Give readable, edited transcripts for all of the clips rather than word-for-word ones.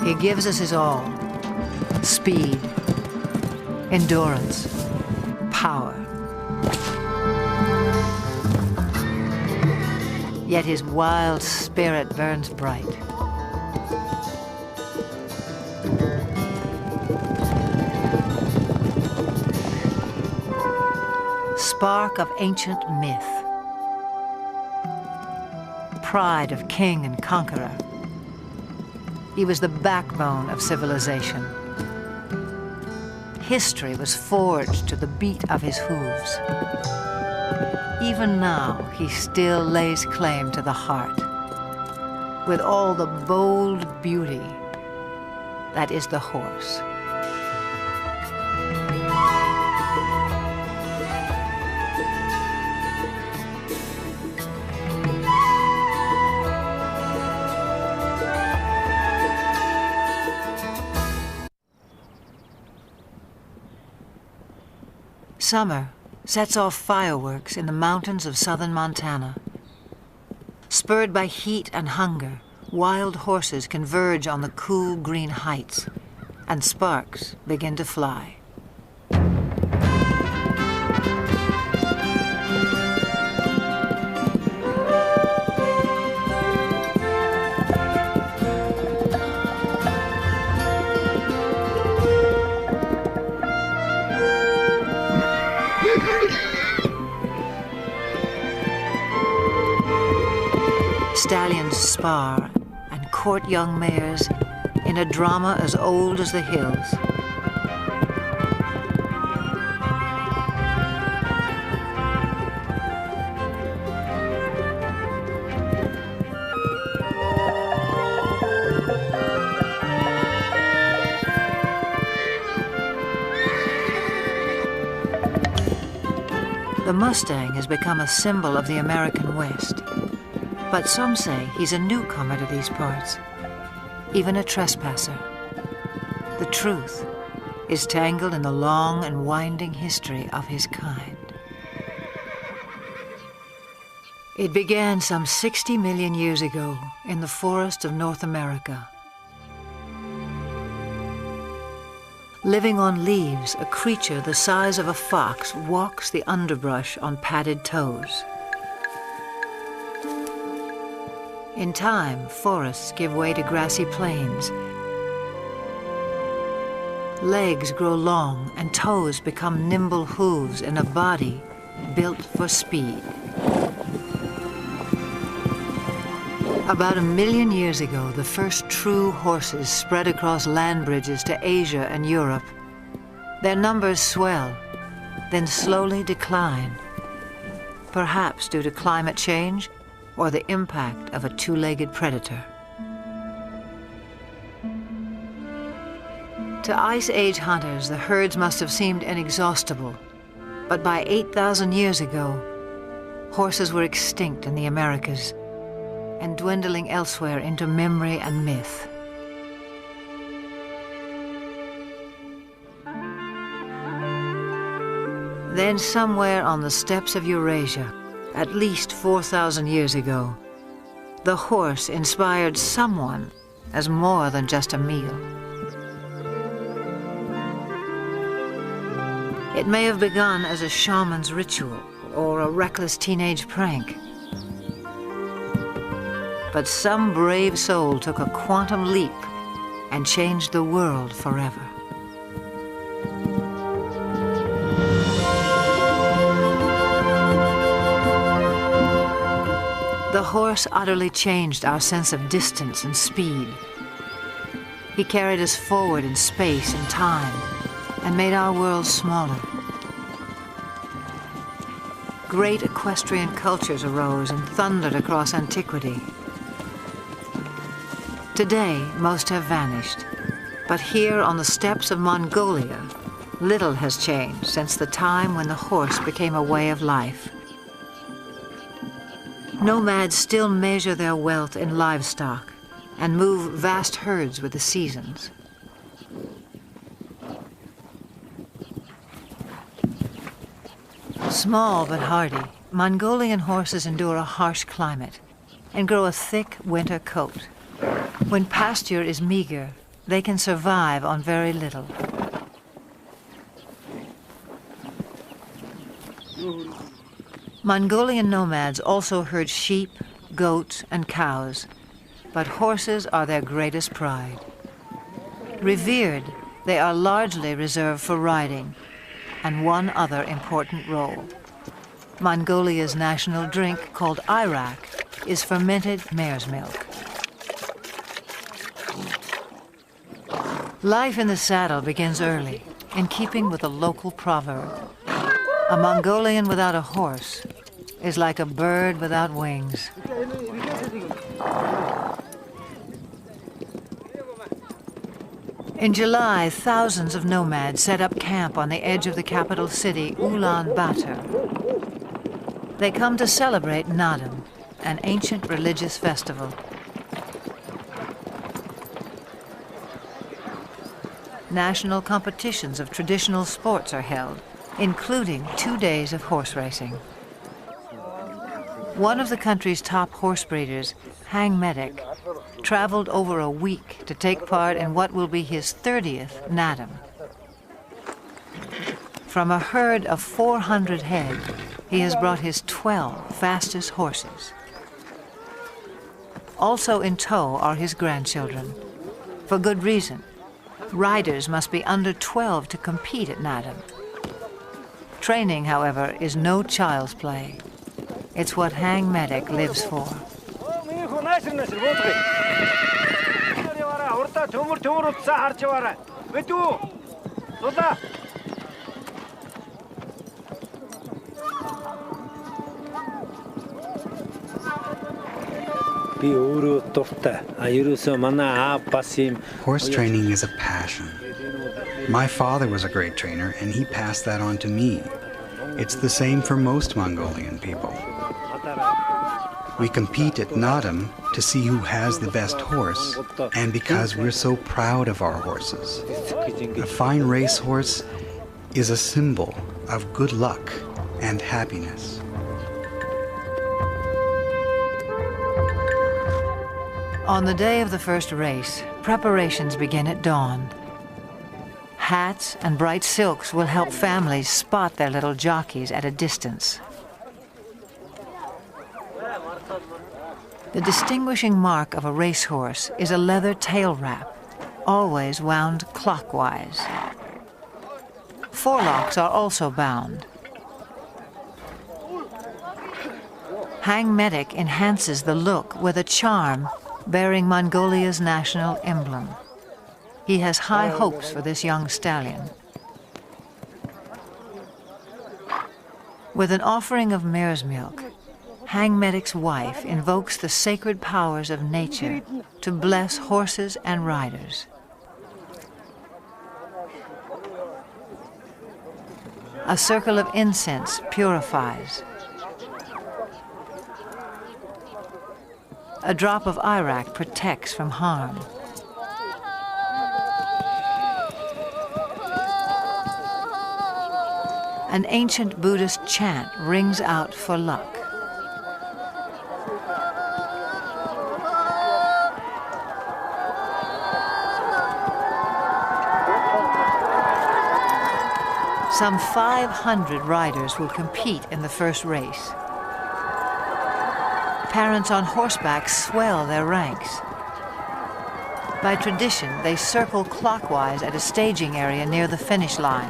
He gives us his all: speed, endurance, power. Yet his wild spirit burns bright. Spark of ancient myth, pride of king and conqueror. He was the backbone of civilization. History was forged to the beat of his hooves. Even now, he still lays claim to the heart, with all the bold beauty that is the horse. Summer sets off fireworks in the mountains of southern Montana. Spurred by heat and hunger, wild horses converge on the cool green heights, and sparks begin to fly. Stallions spar and court young mares in a drama as old as the hills. The Mustang has become a symbol of the American West. But some say he's a newcomer to these parts, even a trespasser. The truth is tangled in the long and winding history of his kind. It began some 60 million years ago in the forests of North America. Living on leaves, a creature the size of a fox walks the underbrush on padded toes. In time, forests give way to grassy plains. Legs grow long and toes become nimble hooves in a body built for speed. About 1 million years ago, the first true horses spread across land bridges to Asia and Europe. Their numbers swell, then slowly decline, perhaps due to climate change or the impact of a two-legged predator. To Ice Age hunters, the herds must have seemed inexhaustible, but by 8,000 years ago, horses were extinct in the Americas and dwindling elsewhere into memory and myth. Then somewhere on the steppes of Eurasia, at least 4,000 years ago, the horse inspired someone as more than just a meal. It may have begun as a shaman's ritual or a reckless teenage prank. But some brave soul took a quantum leap and changed the world forever. The horse utterly changed our sense of distance and speed. He carried us forward in space and time and made our world smaller. Great equestrian cultures arose and thundered across antiquity. Today, most have vanished, but here on the steppes of Mongolia, little has changed since the time when the horse became a way of life. Nomads still measure their wealth in livestock and move vast herds with the seasons. Small but hardy, Mongolian horses endure a harsh climate and grow a thick winter coat. When pasture is meager, they can survive on very little. Mongolian nomads also herd sheep, goats, and cows, but horses are their greatest pride. Revered, they are largely reserved for riding, and one other important role. Mongolia's national drink, called arak, is fermented mare's milk. Life in the saddle begins early, in keeping with a local proverb. A Mongolian without a horse is like a bird without wings. In July, thousands of nomads set up camp on the edge of the capital city, Ulaanbaatar. They come to celebrate Naadam, an ancient religious festival. National competitions of traditional sports are held, including 2 days of horse racing. One of the country's top horse breeders, Hang Medic, traveled over a week to take part in what will be his 30th Naadam. From a herd of 400 head, he has brought his 12 fastest horses. Also in tow are his grandchildren. For good reason. Riders must be under 12 to compete at Naadam. Training, however, is no child's play. It's what Hang Medic lives for. Horse training is a passion. My father was a great trainer, and he passed that on to me. It's the same for most Mongolian people. We compete at Naadam to see who has the best horse, and because we're so proud of our horses. A fine racehorse is a symbol of good luck and happiness. On the day of the first race, preparations begin at dawn. Hats and bright silks will help families spot their little jockeys at a distance. The distinguishing mark of a racehorse is a leather tail wrap, always wound clockwise. Forelocks are also bound. Hang Medic enhances the look with a charm bearing Mongolia's national emblem. He has high hopes for this young stallion. With an offering of mare's milk, Hang Medic's wife invokes the sacred powers of nature to bless horses and riders. A circle of incense purifies. A drop of arak protects from harm. An ancient Buddhist chant rings out for luck. Some 500 riders will compete in the first race. Parents on horseback swell their ranks. By tradition, they circle clockwise at a staging area near the finish line.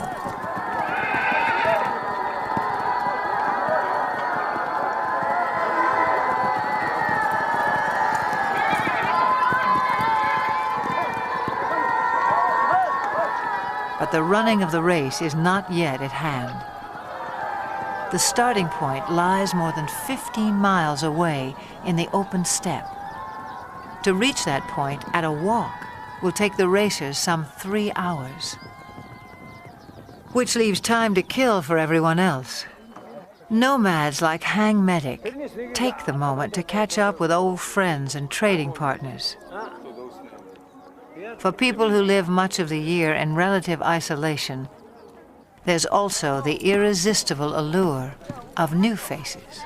But the running of the race is not yet at hand. The starting point lies more than 15 miles away in the open steppe. To reach that point at a walk will take the racers some 3 hours, which leaves time to kill for everyone else. Nomads like Hang Medic take the moment to catch up with old friends and trading partners. For people who live much of the year in relative isolation, there's also the irresistible allure of new faces.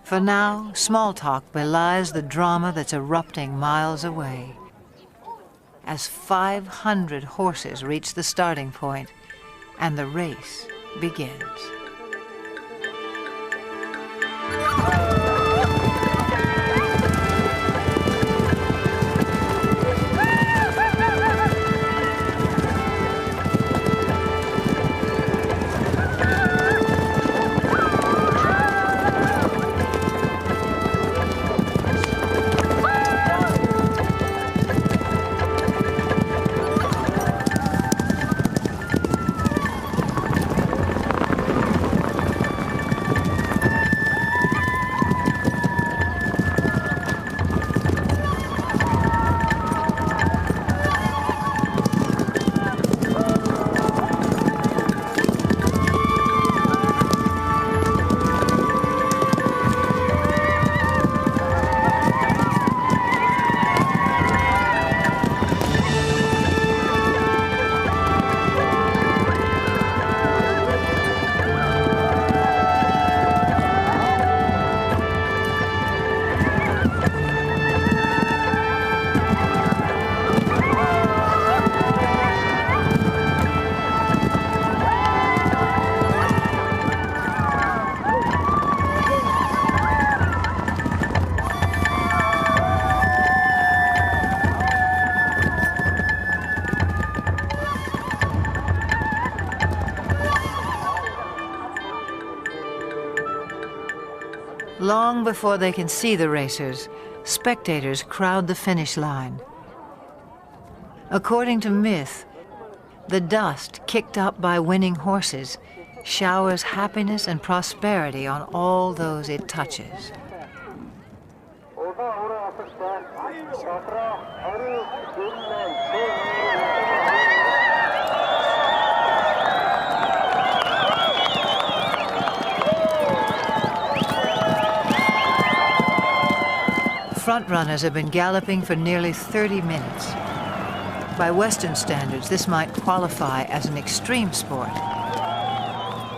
For now, small talk belies the drama that's erupting miles away. As 500 horses reach the starting point, and the race begins. Long before they can see the racers, spectators crowd the finish line. According to myth, the dust kicked up by winning horses showers happiness and prosperity on all those it touches. Front-runners have been galloping for nearly 30 minutes. By Western standards, this might qualify as an extreme sport.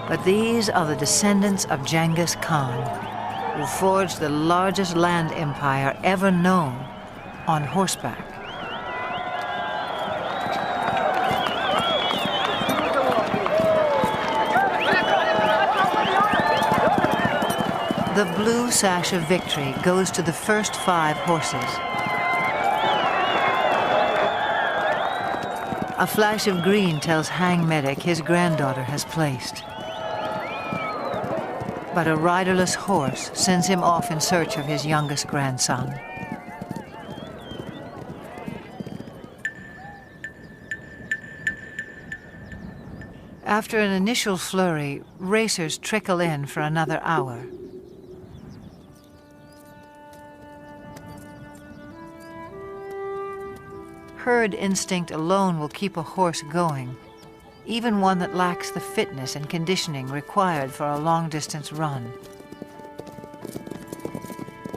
But these are the descendants of Genghis Khan, who forged the largest land empire ever known on horseback. The blue sash of victory goes to the first 5 horses. A flash of green tells Hang Medic his granddaughter has placed. But a riderless horse sends him off in search of his youngest grandson. After an initial flurry, racers trickle in for another hour. Herd instinct alone will keep a horse going, even one that lacks the fitness and conditioning required for a long-distance run.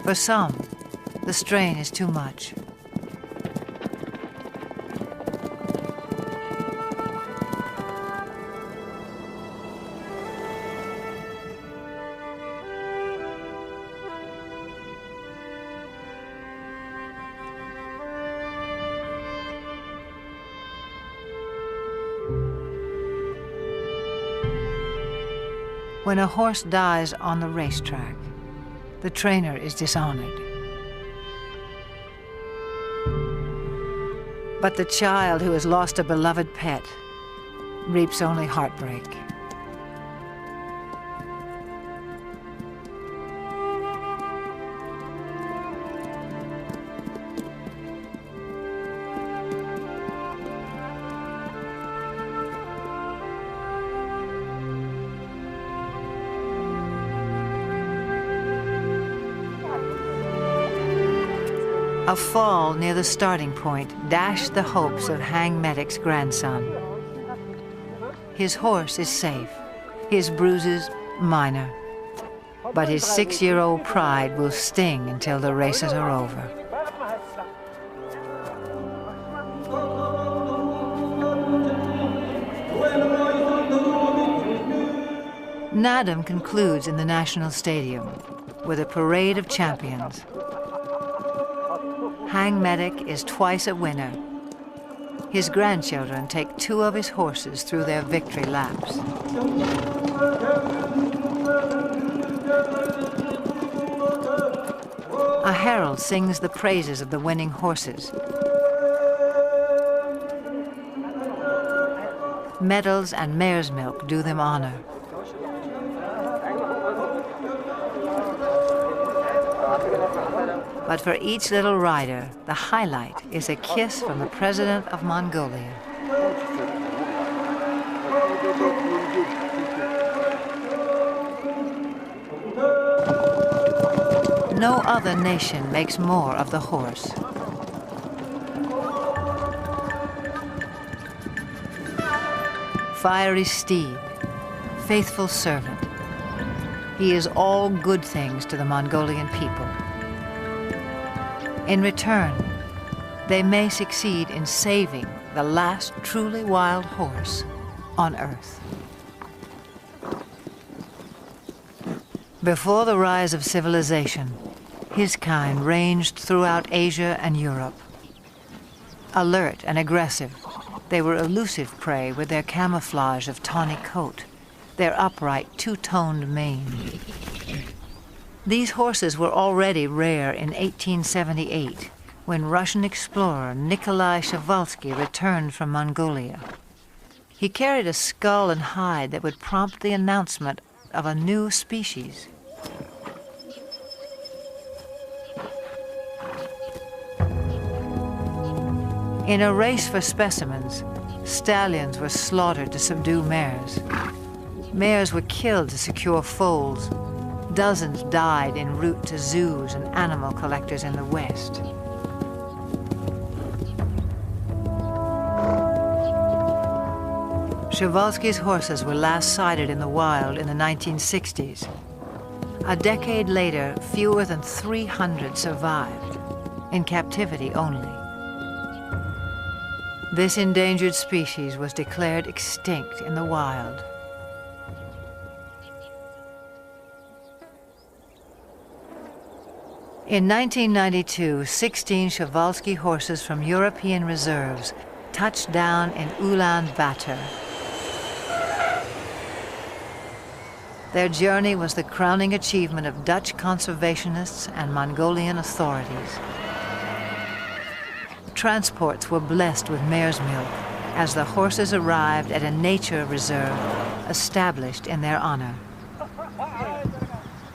For some, the strain is too much. When a horse dies on the racetrack, the trainer is dishonored. But the child who has lost a beloved pet reaps only heartbreak. A fall near the starting point dashed the hopes of Hang Medic's grandson. His horse is safe, his bruises minor, but his 6-year-old pride will sting until the races are over. Nadam concludes in the National Stadium. with a parade of champions. Hang Medic is twice a winner. His grandchildren take 2 of his horses through their victory laps. A herald sings the praises of the winning horses. Medals and mare's milk do them honor. But for each little rider, the highlight is a kiss from the president of Mongolia. No other nation makes more of the horse. Fiery steed, faithful servant. He is all good things to the Mongolian people. In return, they may succeed in saving the last truly wild horse on Earth. Before the rise of civilization, his kind ranged throughout Asia and Europe. Alert and aggressive, they were elusive prey with their camouflage of tawny coat, their upright two-toned mane. These horses were already rare in 1878, when Russian explorer Nikolai Przewalski returned from Mongolia. He carried a skull and hide that would prompt the announcement of a new species. In a race for specimens, stallions were slaughtered to subdue mares. Mares were killed to secure foals. Dozens died en route to zoos and animal collectors in the West. Przewalski's horses were last sighted in the wild in the 1960s. A decade later, fewer than 300 survived, in captivity only. This endangered species was declared extinct in the wild. In 1992, 16 Przewalski horses from European reserves touched down in Ulaanbaatar. Their journey was the crowning achievement of Dutch conservationists and Mongolian authorities. Transports were blessed with mare's milk as the horses arrived at a nature reserve established in their honor.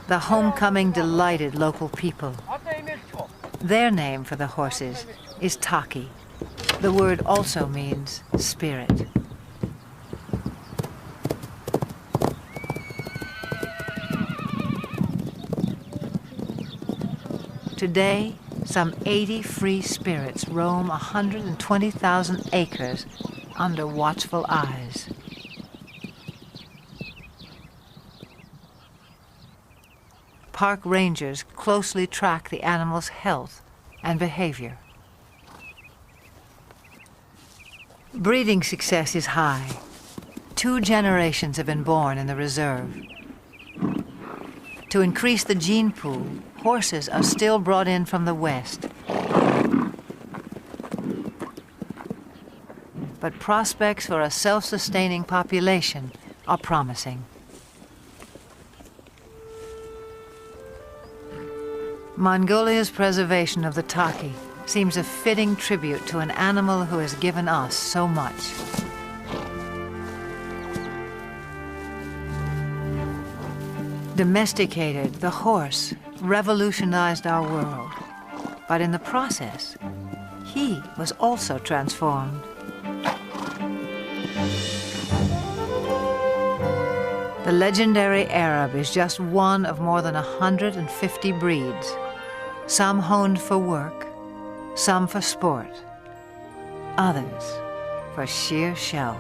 The homecoming delighted local people. Their name for the horses is Taki. The word also means spirit. Today, some 80 free spirits roam 120,000 acres under watchful eyes. Park rangers closely track the animal's health and behavior. Breeding success is high. 2 generations have been born in the reserve. To increase the gene pool, horses are still brought in from the West. But prospects for a self-sustaining population are promising. Mongolia's preservation of the Taki seems a fitting tribute to an animal who has given us so much. Domesticated, the horse revolutionized our world, but in the process, he was also transformed. The legendary Arab is just one of more than 150 breeds, some honed for work, some for sport, others for sheer show.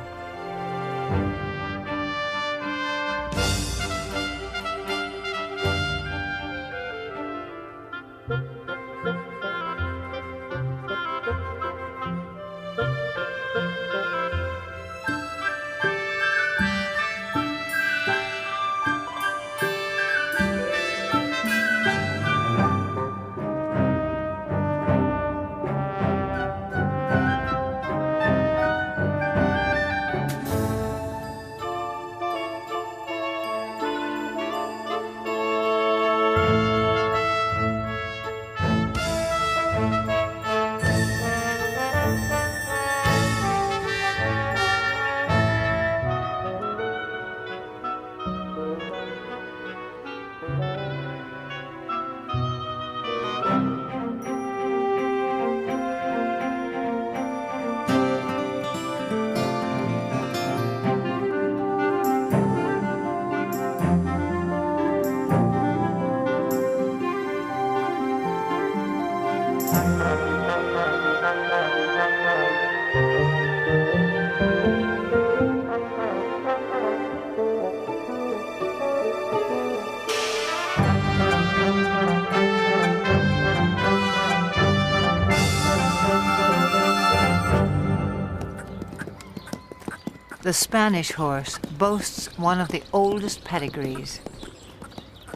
the Spanish horse boasts one of the oldest pedigrees.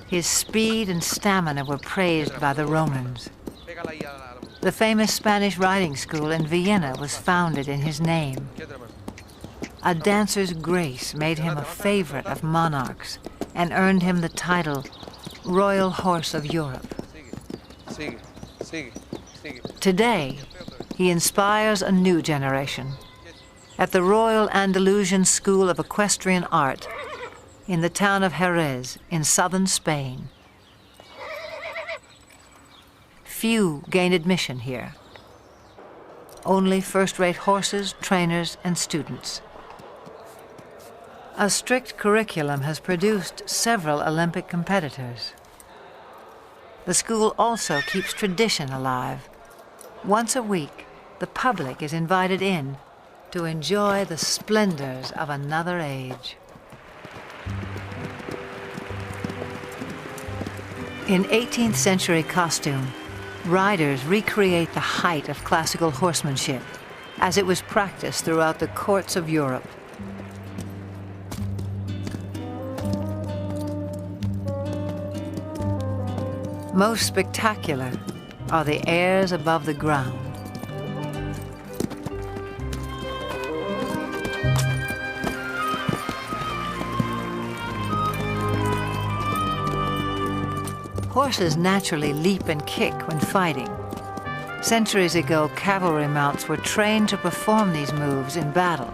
His speed and stamina were praised by the Romans. The famous Spanish riding school in Vienna was founded in his name. A dancer's grace made him a favorite of monarchs and earned him the title Royal Horse of Europe. Today, he inspires a new generation. At the Royal Andalusian School of Equestrian Art in the town of Jerez in southern Spain. Few gain admission here. Only first-rate horses, trainers, and students. A strict curriculum has produced several Olympic competitors. The school also keeps tradition alive. Once a week, the public is invited in to enjoy the splendors of another age. In 18th century costume, riders recreate the height of classical horsemanship as it was practiced throughout the courts of Europe. Most spectacular are the airs above the ground. Horses naturally leap and kick when fighting. Centuries ago, cavalry mounts were trained to perform these moves in battle.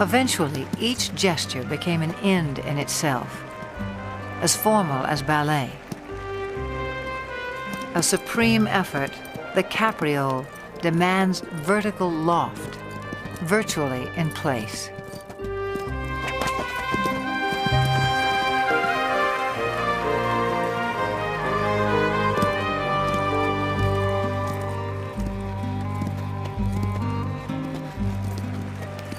Eventually, each gesture became an end in itself, as formal as ballet. A supreme effort, the capriole demands vertical loft, virtually in place.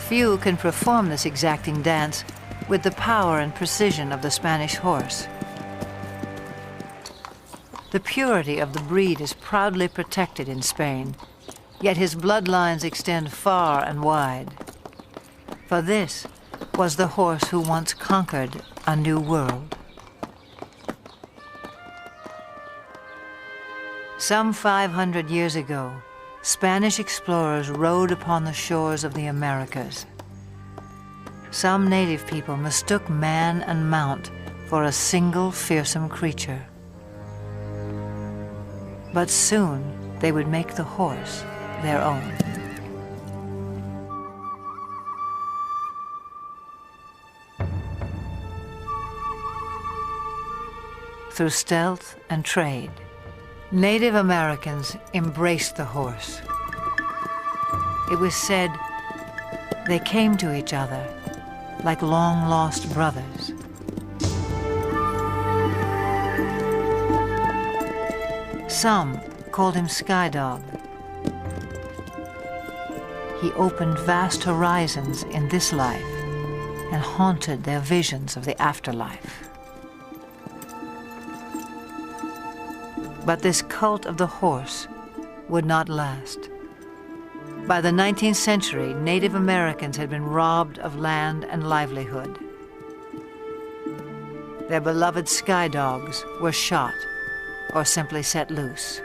Few can perform this exacting dance with the power and precision of the Spanish horse. The purity of the breed is proudly protected in Spain, yet his bloodlines extend far and wide. For this was the horse who once conquered a new world. Some 500 years ago, Spanish explorers rode upon the shores of the Americas. Some native people mistook man and mount for a single fearsome creature. But soon they would make the horse their own. Through stealth and trade, Native Americans embraced the horse. It was said they came to each other like long-lost brothers. Some called him Sky Dog. He opened vast horizons in this life and haunted their visions of the afterlife. But this cult of the horse would not last. By the 19th century, Native Americans had been robbed of land and livelihood. Their beloved sky dogs were shot or simply set loose.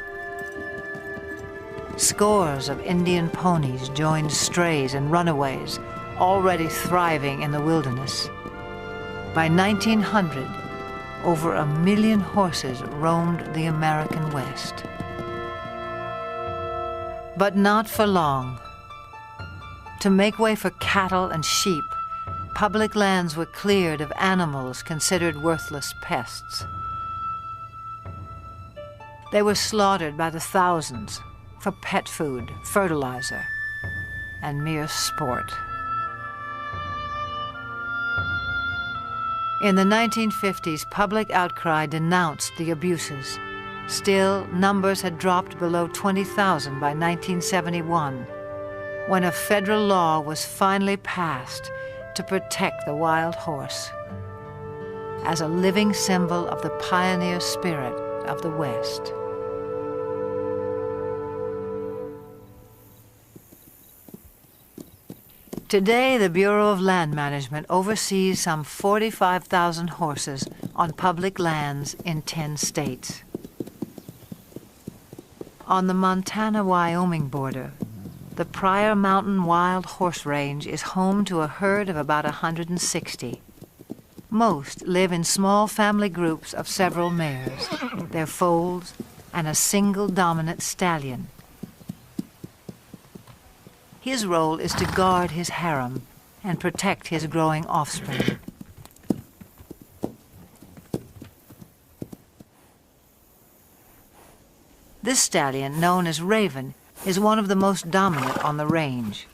Scores of Indian ponies joined strays and runaways, already thriving in the wilderness. By 1900, over 1 million horses roamed the American West. But not for long. To make way for cattle and sheep, public lands were cleared of animals considered worthless pests. They were slaughtered by the thousands for pet food, fertilizer, and mere sport. In the 1950s, public outcry denounced the abuses. Still, numbers had dropped below 20,000 by 1971, when a federal law was finally passed to protect the wild horse. as a living symbol of the pioneer spirit of the West. Today, the Bureau of Land Management oversees some 45,000 horses on public lands in 10 states. On the Montana-Wyoming border, the Pryor Mountain Wild Horse Range is home to a herd of about 160. Most live in small family groups of several mares, their foals, and a single dominant stallion. His role is to guard his harem and protect his growing offspring. This stallion, known as Raven, is one of the most dominant on the range.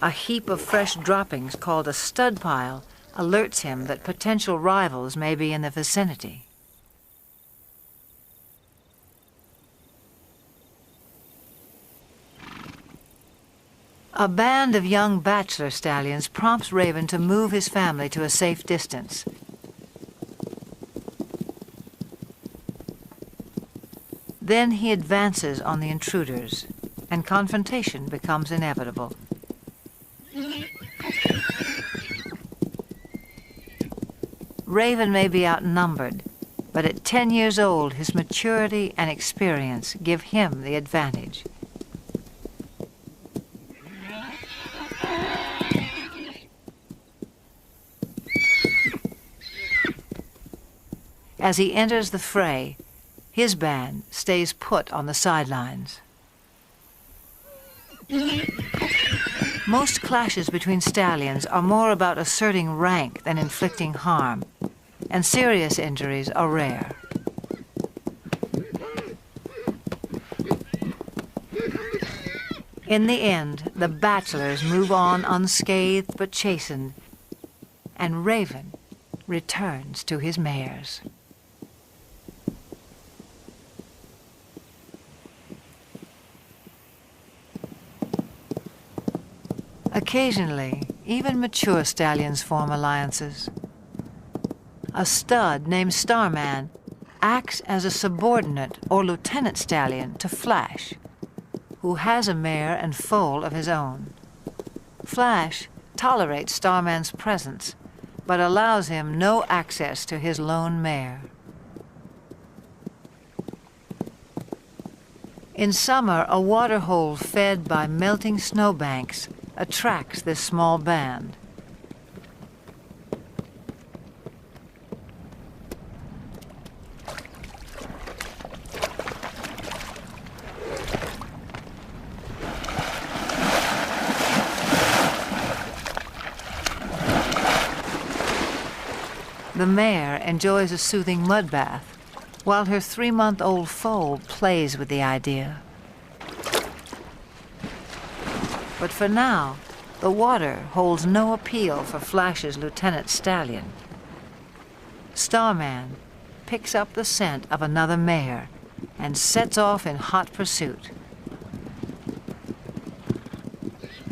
A heap of fresh droppings called a stud pile alerts him that potential rivals may be in the vicinity. A band of young bachelor stallions prompts Raven to move his family to a safe distance. Then he advances on the intruders, and confrontation becomes inevitable. Raven may be outnumbered, but at 10 years old, his maturity and experience give him the advantage. As he enters the fray, his band stays put on the sidelines. Most clashes between stallions are more about asserting rank than inflicting harm, and serious injuries are rare. In the end, the bachelors move on unscathed but chastened, and Raven returns to his mares. Occasionally, even mature stallions form alliances. A stud named Starman acts as a subordinate or lieutenant stallion to Flash, who has a mare and foal of his own. Flash tolerates Starman's presence, but allows him no access to his lone mare. In summer, a waterhole fed by melting snowbanks attracts this small band. The mare enjoys a soothing mud bath, while her 3-month-old foal plays with the idea. But for now, the water holds no appeal for Flash's lieutenant stallion. Starman picks up the scent of another mare and sets off in hot pursuit.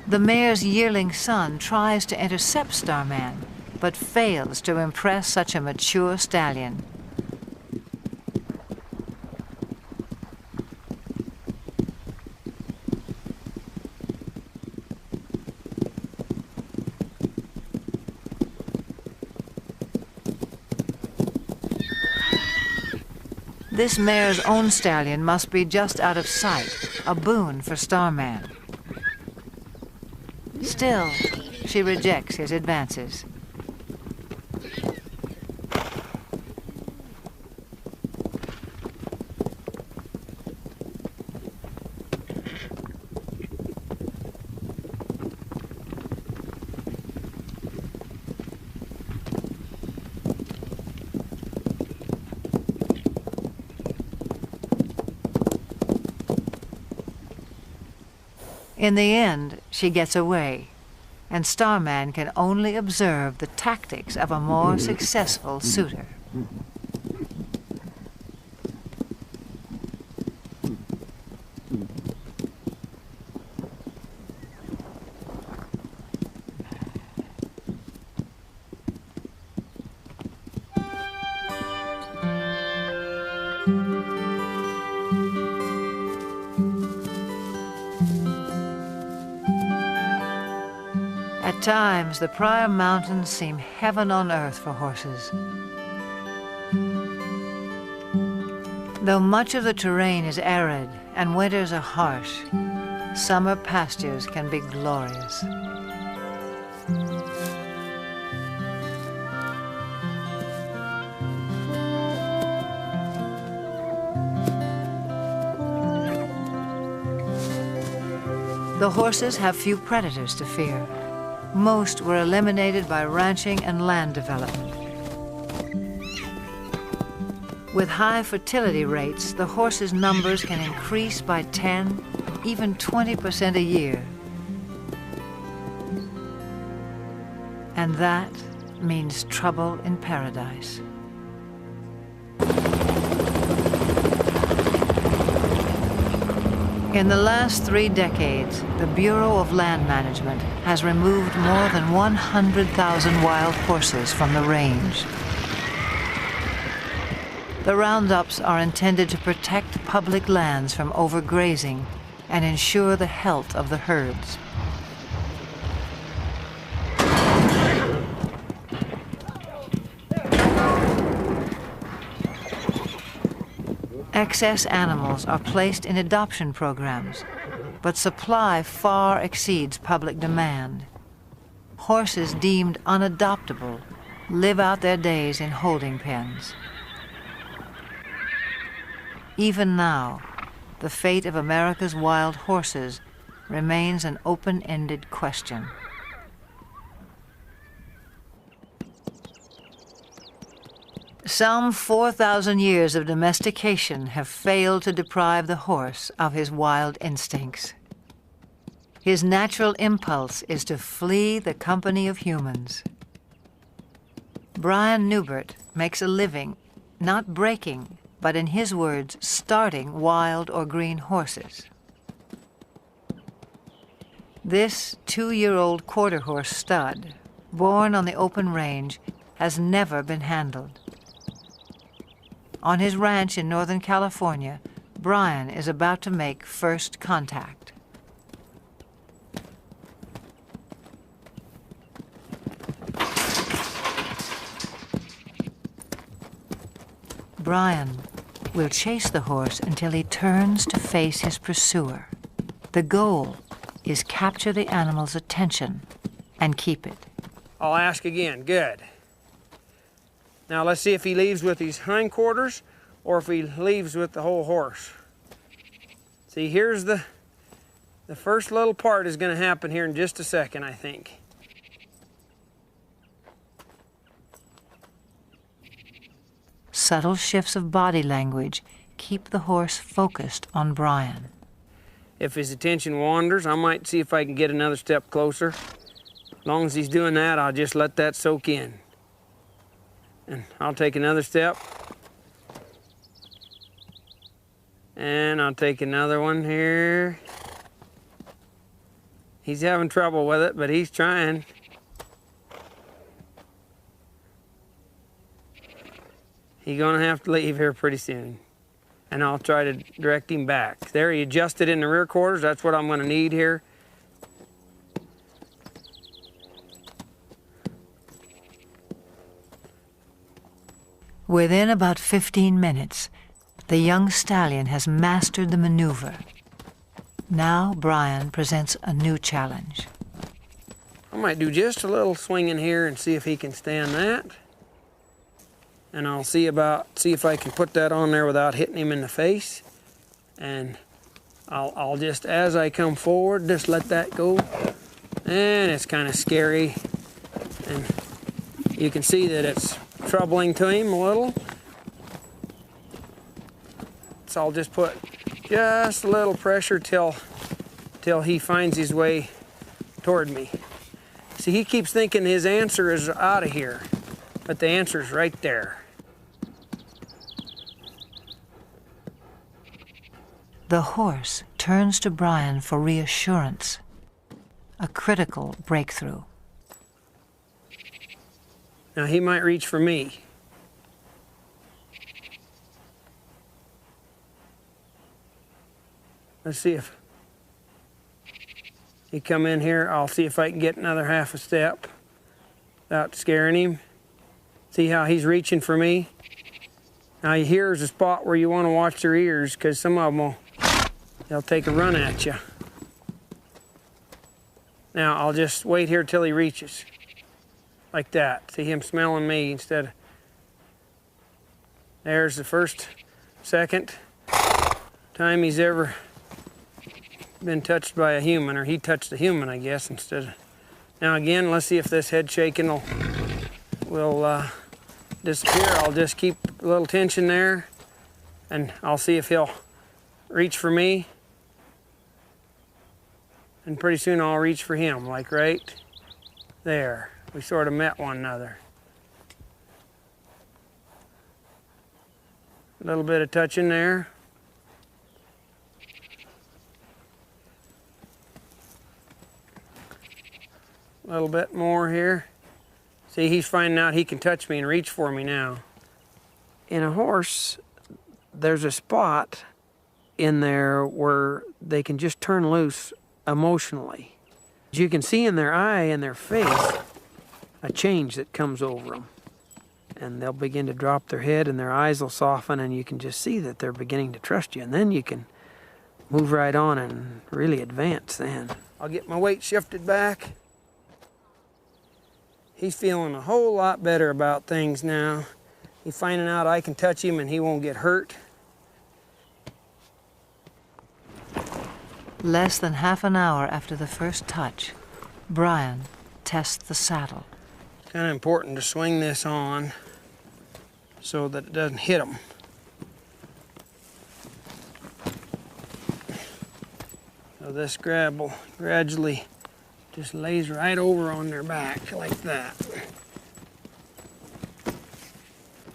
The mare's yearling son tries to intercept Starman, but fails to impress such a mature stallion. This mare's own stallion must be just out of sight, a boon for Starman. Still, she rejects his advances. In the end, she gets away, and Starman can only observe the tactics of a more successful suitor. times, the Pryor Mountains seem heaven on earth for horses. Though much of the terrain is arid and winters are harsh, summer pastures can be glorious. The horses have few predators to fear. Most were eliminated by ranching and land development. With high fertility rates, the horses' numbers can increase by 10, even 20% a year. And that means trouble in paradise. In the last 3 decades, the Bureau of Land Management has removed more than 100,000 wild horses from the range. The roundups are intended to protect public lands from overgrazing and ensure the health of the herds. Excess animals are placed in adoption programs, but supply far exceeds public demand. Horses deemed unadoptable live out their days in holding pens. Even now, the fate of America's wild horses remains an open-ended question. Some 4,000 years of domestication have failed to deprive the horse of his wild instincts. His natural impulse is to flee the company of humans. Brian Newbert makes a living not breaking, but in his words, starting wild or green horses. This 2-year-old quarter horse stud, born on the open range, has never been handled. On his ranch in Northern California, Brian is about to make first contact. Brian will chase the horse until he turns to face his pursuer. The goal is capture the animal's attention and keep it. I'll ask again. Good. Now let's see if he leaves with his hindquarters or if he leaves with the whole horse. See, here's the first little part is going to happen here in just a second, I think. Subtle shifts of body language keep the horse focused on Brian. If his attention wanders, I might see if I can get another step closer. As long as he's doing that, I'll just let that soak in. And I'll take another step. And I'll take another one here. He's having trouble with it, but he's trying. He's gonna have to leave here pretty soon. And I'll try to direct him back. There, he adjusted in the rear quarters. That's what I'm gonna need here. Within about 15 minutes, the young stallion has mastered the maneuver. Now Brian presents a new challenge. I might do just a little swinging here and see if he can stand that. And I'll see if I can put that on there without hitting him in the face. And I'll just, as I come forward, just let that go. And it's kind of scary. And you can see that it's troubling to him a little. So I'll just put just a little pressure till he finds his way toward me. See, he keeps thinking his answer is out of here, but the answer's right there. The horse turns to Brian for reassurance, a critical breakthrough. Now he might reach for me. Let's see if... He come in here, I'll see if I can get another half a step without scaring him. See how he's reaching for me? Now here's a spot where you want to watch their ears, because some of them they'll take a run at you. Now I'll just wait here till he reaches. Like that. See him smelling me instead of... There's the first, second time he's ever been touched by a human, or he touched a human, I guess, instead of... Now again, let's see if this head shaking will disappear. I'll just keep a little tension there, and I'll see if he'll reach for me. And pretty soon I'll reach for him, like right there. We sort of met one another. A little bit of touching there. A little bit more here. See, he's finding out he can touch me and reach for me now. In a horse, there's a spot in there where they can just turn loose emotionally. You can see in their eye and their face a change that comes over them. And they'll begin to drop their head and their eyes will soften, and you can just see that they're beginning to trust you. And then you can move right on and really advance then. I'll get my weight shifted back. He's feeling a whole lot better about things now. He's finding out I can touch him and he won't get hurt. Less than half an hour after the first touch, Brian tests the saddle. It's kind of important to swing this on so that it doesn't hit him. So this grab will gradually just lays right over on their back like that.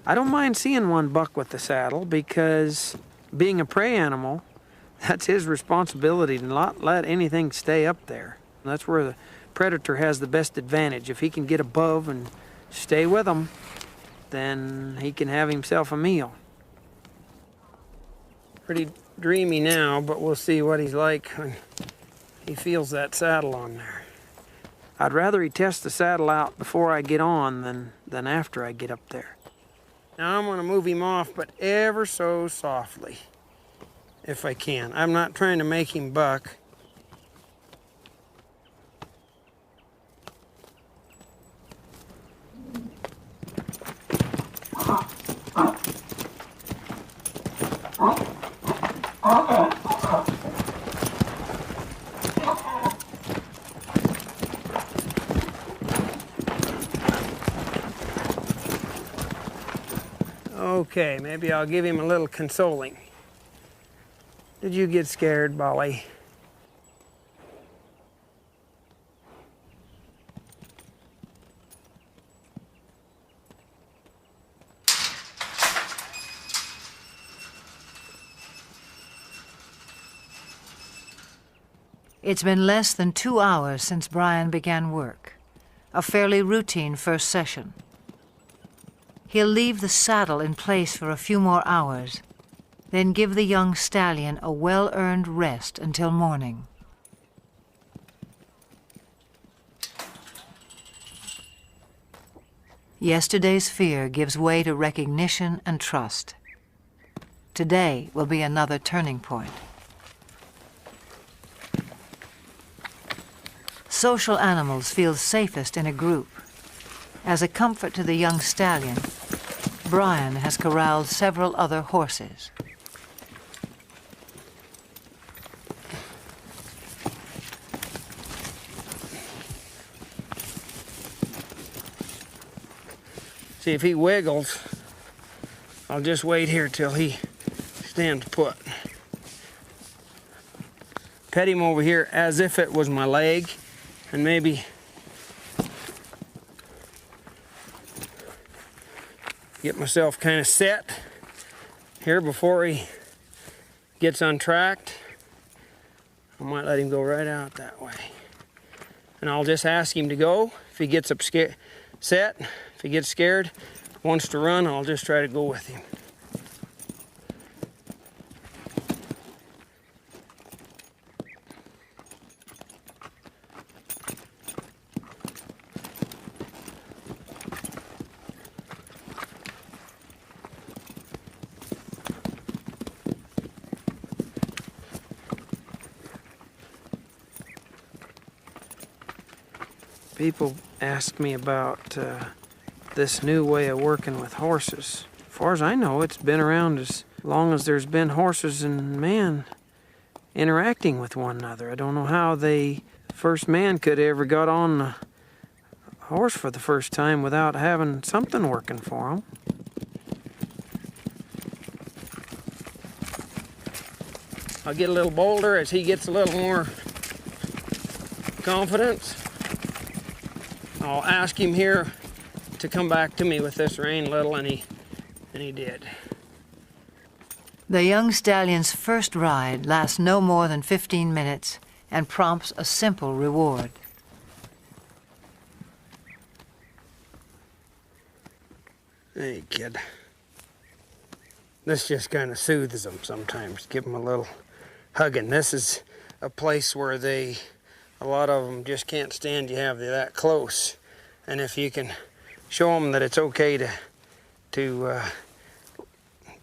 I don't mind seeing one buck with the saddle, because being a prey animal, that's his responsibility to not let anything stay up there. That's where the predator has the best advantage. If he can get above and stay with them, then he can have himself a meal. Pretty dreamy now, but we'll see what he's like when he feels that saddle on there. I'd rather he test the saddle out before I get on than after I get up there. Now I'm gonna move him off, but ever so softly, if I can. I'm not trying to make him buck. Okay, maybe I'll give him a little consoling. Did you get scared, Bolly? It's been less than 2 hours since Brian began work, a fairly routine first session. He'll leave the saddle in place for a few more hours, then give the young stallion a well-earned rest until morning. Yesterday's fear gives way to recognition and trust. Today will be another turning point. Social animals feel safest in a group. As a comfort to the young stallion, Brian has corralled several other horses. See, if he wiggles, I'll just wait here till he stands put. Pet him over here as if it was my leg, and maybe get myself kind of set here before he gets untracked. I might let him go right out that way. And I'll just ask him to go. If he gets up set, if he gets scared, wants to run, I'll just try to go with him. People ask me about this new way of working with horses. As far as I know, it's been around as long as there's been horses and man interacting with one another. I don't know how the first man could ever got on a horse for the first time without having something working for him. I'll get a little bolder as he gets a little more confidence. I'll ask him here to come back to me with this rein a little, and he did. The young stallion's first ride lasts no more than 15 minutes and prompts a simple reward. Hey, kid. This just kind of soothes them sometimes. Give them a little hugging. This is a place where a lot of them just can't stand you have you that close. And if you can show them that it's okay to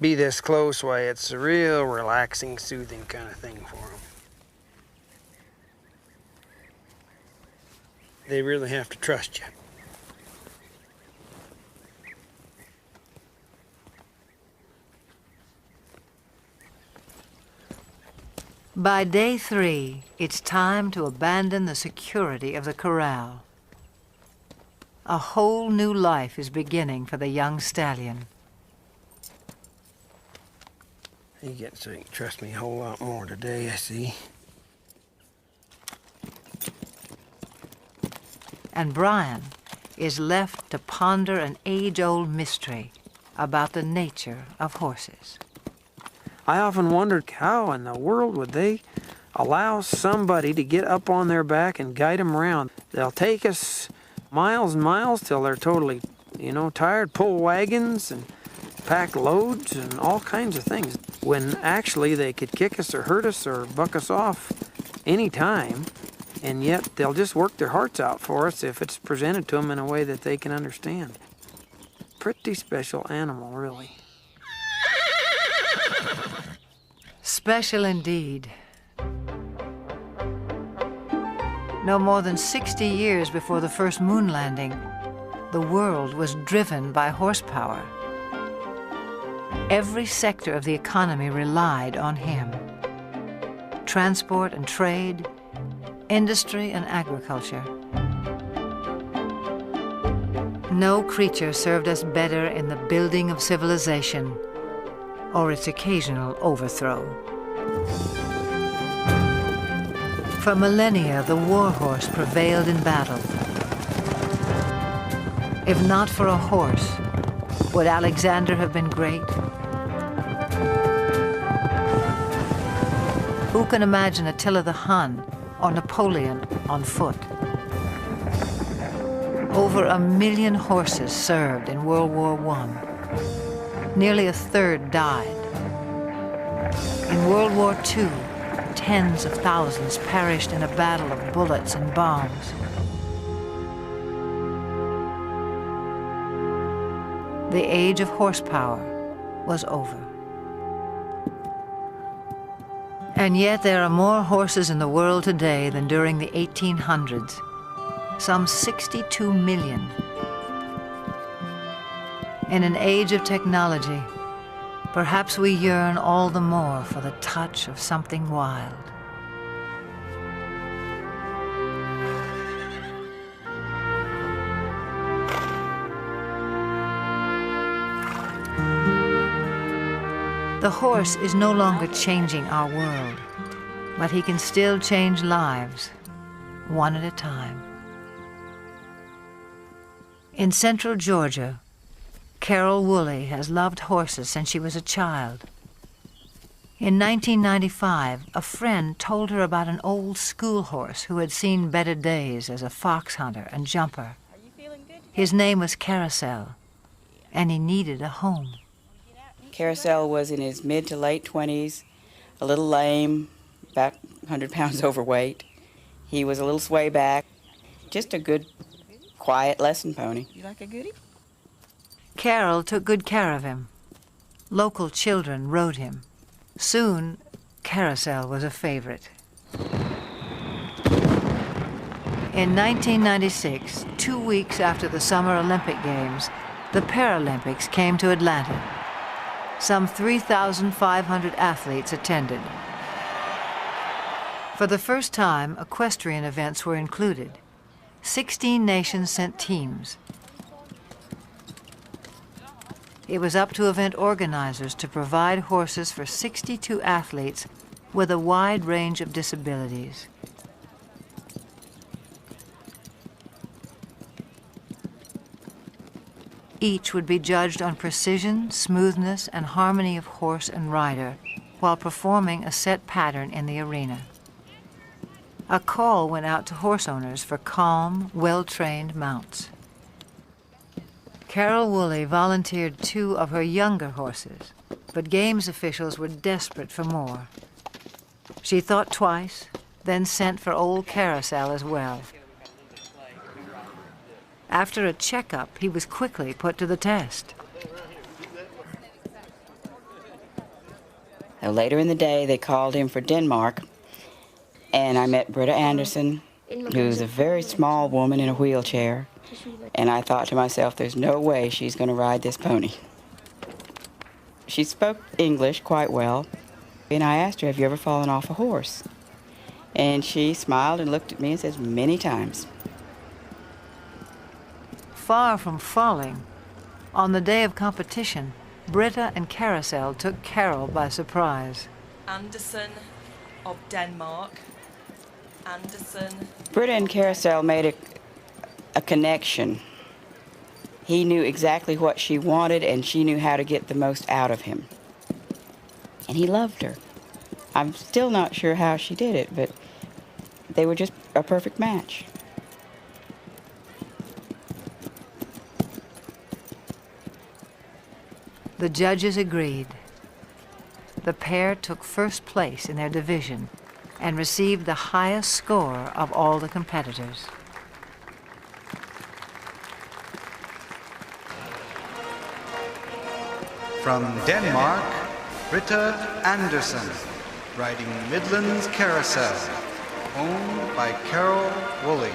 be this close, why, it's a real relaxing, soothing kind of thing for them. They really have to trust you. By day 3, it's time to abandon the security of the corral. A whole new life is beginning for the young stallion. He gets so he can trust me a whole lot more today, I see. And Brian is left to ponder an age-old mystery about the nature of horses. I often wondered how in the world would they allow somebody to get up on their back and guide them around. They'll take us miles and miles till they're totally, tired, pull wagons and pack loads and all kinds of things, when actually they could kick us or hurt us or buck us off any time, and yet they'll just work their hearts out for us if it's presented to them in a way that they can understand. Pretty special animal, really. Special indeed. No more than 60 years before the first moon landing, the world was driven by horsepower. Every sector of the economy relied on him. Transport and trade, industry and agriculture. No creature served us better in the building of civilization or its occasional overthrow. For millennia, the war horse prevailed in battle. If not for a horse, would Alexander have been great? Who can imagine Attila the Hun or Napoleon on foot? Over 1 million horses served in World War I. Nearly a third died. In World War II, tens of thousands perished in a battle of bullets and bombs. The age of horsepower was over. And yet there are more horses in the world today than during the 1800s, some 62 million. In an age of technology, perhaps we yearn all the more for the touch of something wild. The horse is no longer changing our world, but he can still change lives, one at a time. In central Georgia, Carol Woolley has loved horses since she was a child. In 1995, a friend told her about an old school horse who had seen better days as a fox hunter and jumper. His name was Carousel, and he needed a home. Carousel was in his mid to late 20s, a little lame, about 100 pounds overweight. He was a little sway back, just a good, quiet lesson pony. You like a goodie? Carol took good care of him. Local children rode him. Soon, Carousel was a favorite. In 1996, 2 weeks after the Summer Olympic Games, the Paralympics came to Atlanta. Some 3,500 athletes attended. For the first time, equestrian events were included. 16 nations sent teams. It was up to event organizers to provide horses for 62 athletes with a wide range of disabilities. Each would be judged on precision, smoothness, and harmony of horse and rider while performing a set pattern in the arena. A call went out to horse owners for calm, well-trained mounts. Carol Woolley volunteered 2 of her younger horses, but games officials were desperate for more. She thought twice, then sent for old Carousel as well. After a checkup, he was quickly put to the test. Later in the day, they called him for Denmark, and I met Britta Anderson, who's a very small woman in a wheelchair, and I thought to myself, there's no way she's going to ride this pony. She spoke English quite well, and I asked her, have you ever fallen off a horse? And she smiled and looked at me and says, many times. Far from falling, on the day of competition, Britta and Carousel took Carol by surprise. Anderson of Denmark. Anderson. Britta and Carousel made a connection. He knew exactly what she wanted, and she knew how to get the most out of him. And he loved her. I'm still not sure how she did it, but they were just a perfect match. The judges agreed. The pair took first place in their division and received the highest score of all the competitors. From Denmark, Britta Anderson, riding Midland's Carousel, owned by Carol Woolley.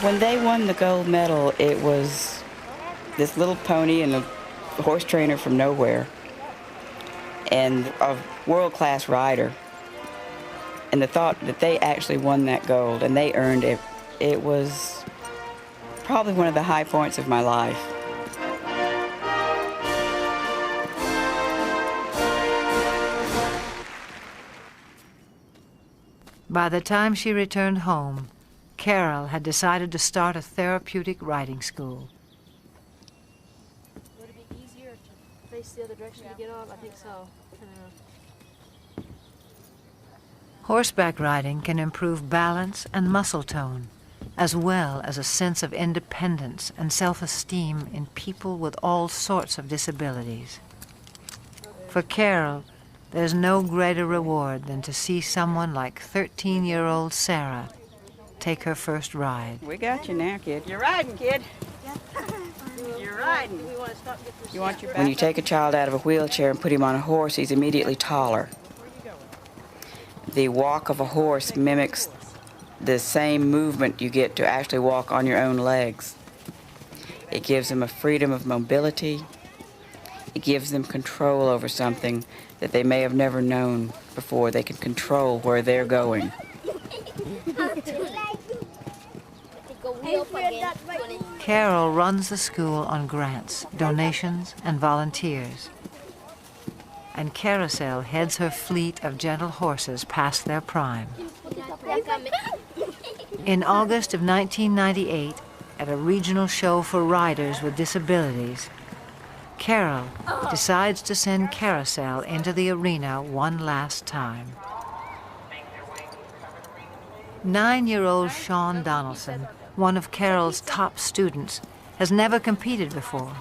When they won the gold medal, it was this little pony and a horse trainer from nowhere, and a world-class rider. And the thought that they actually won that gold and they earned it, it was probably one of the high points of my life. By the time she returned home, Carol had decided to start a therapeutic riding school. Would it be easier to face the other direction to get off? I think so. Horseback riding can improve balance and muscle tone, as well as a sense of independence and self-esteem in people with all sorts of disabilities. For Carol, there's no greater reward than to see someone like 13-year-old Sarah take her first ride. We got you now, kid. You're riding, kid. You're riding. You want your back? When you take a child out of a wheelchair and put him on a horse, he's immediately taller. The walk of a horse mimics the same movement you get to actually walk on your own legs. It gives them a freedom of mobility. It gives them control over something that they may have never known before. They can control where they're going. Carol runs the school on grants, donations, and volunteers. And Carousel heads her fleet of gentle horses past their prime. In August of 1998, at a regional show for riders with disabilities, Carol decides to send Carousel into the arena one last time. 9-year-old Sean Donaldson, one of Carol's top students, has never competed before.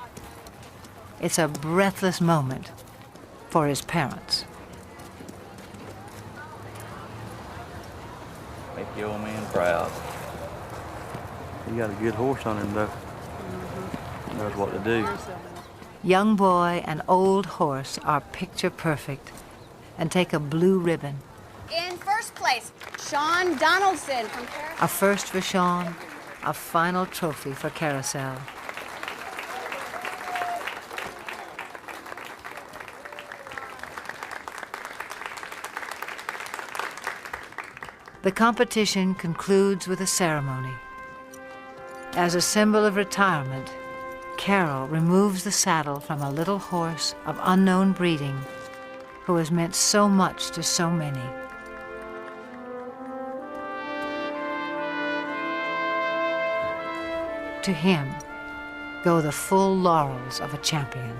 It's a breathless moment for his parents. Make the old man proud. You got a good horse on him, though. Knows what to do. Young boy and old horse are picture perfect and take a blue ribbon. In first first place, Sean Donaldson from Carousel. A first for Sean, a final trophy for Carousel. The competition concludes with a ceremony. As a symbol of retirement, Carol removes the saddle from a little horse of unknown breeding who has meant so much to so many. To him go the full laurels of a champion.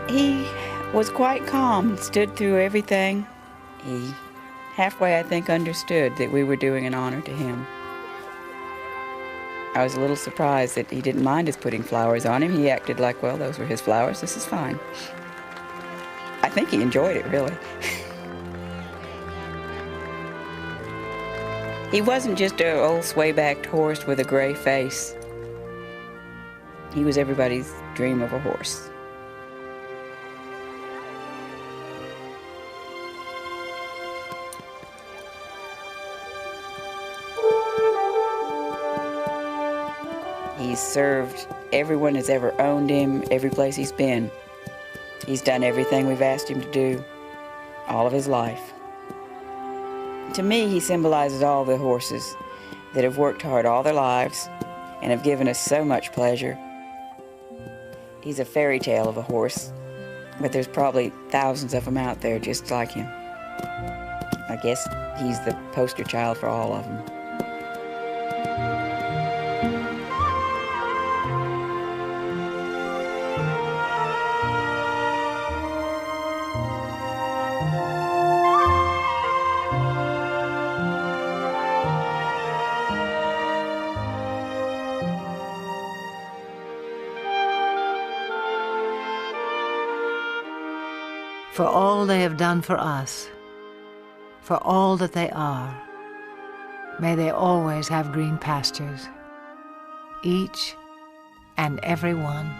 He was quite calm and stood through everything. He halfway, I think, understood that we were doing an honor to him. I was a little surprised that he didn't mind us putting flowers on him. He acted like, well, those were his flowers, this is fine. I think he enjoyed it, really. He wasn't just an old sway-backed horse with a gray face. He was everybody's dream of a horse. He's served everyone that's ever owned him, every place he's been. He's done everything we've asked him to do, all of his life. To me, he symbolizes all the horses that have worked hard all their lives and have given us so much pleasure. He's a fairy tale of a horse, but there's probably thousands of them out there just like him. I guess he's the poster child for all of them. For all they have done for us, for all that they are, may they always have green pastures, each and every one.